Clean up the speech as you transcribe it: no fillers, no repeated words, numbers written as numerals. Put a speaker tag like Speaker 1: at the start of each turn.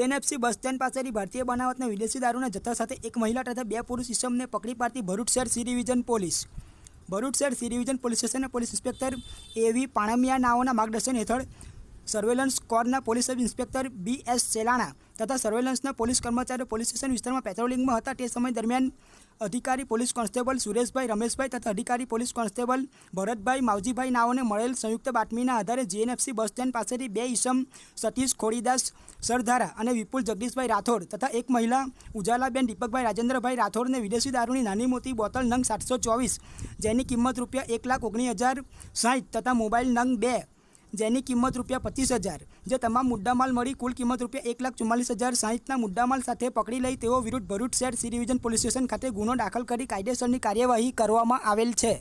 Speaker 1: GNFC bus stand પાસેથી ભારતીય બનાવટના વિદેશી દારૂના જથ્થા સાથે એક મહિલા તથા 2 પુરુષ ઇસમને પકડી પાડતી ભરૂચ શહેર સી ડિવિઝન પોલીસ. ભરૂચ શહેર સી ડિવિઝન પોલીસ સ્ટેશનના પોલીસ ઇન્સ્પેક્ટર એવી પાણમિયા નાઓના માર્ગદર્શન હેઠળ સર્વેલન્સ સ્ક્વોડના police sub inspector BS Selana તથા સર્વેલન્સના પોલીસ કર્મચારીઓ પોલીસ સ્ટેશન વિસ્તારમાં પેટ્રોલિંગમાં હતા. તે સમય દરમિયાન અધિકારી પોલીસ કોન્સ્ટેબલ સુરેશભાઈ રમેશભાઈ તથા અધિકારી પોલીસ કોન્સ્ટેબલ ભરતભાઈ માવજીભાઈ નાઓને મળેલ સંયુક્ત બાતમીના આધારે જીએનએફસી બસ સ્ટેન્ડ પાસેથી 2 ઇસમ સતીશ ખોડીદાસ સરધારા અને વિપુલ જગદીશભાઈ રાઠોડ તથા એક મહિલા ઉજાલાબેન દીપકભાઈ રાજેન્દ્રભાઈ રાઠોડને વિદેશી દારૂની નાની મોટી બોટલ નંગ 724 જેની કિંમત ₹1,19,060 તથા મોબાઈલ નંગ 2 જેની કિંમત ₹25,000 જે તમામ મુદ્દામાલ મળી કુલ કિંમત ₹1,44,060ના મુદ્દામાલ સાથે પકડી લઈ તેઓ વિરુદ્ધ ભરૂચ શહેર સી ડિવિઝન પોલીસ સ્ટેશન ખાતે ગુનો દાખલ કરી કાયદેસરની કાર્યવાહી કરવામાં આવેલ છે.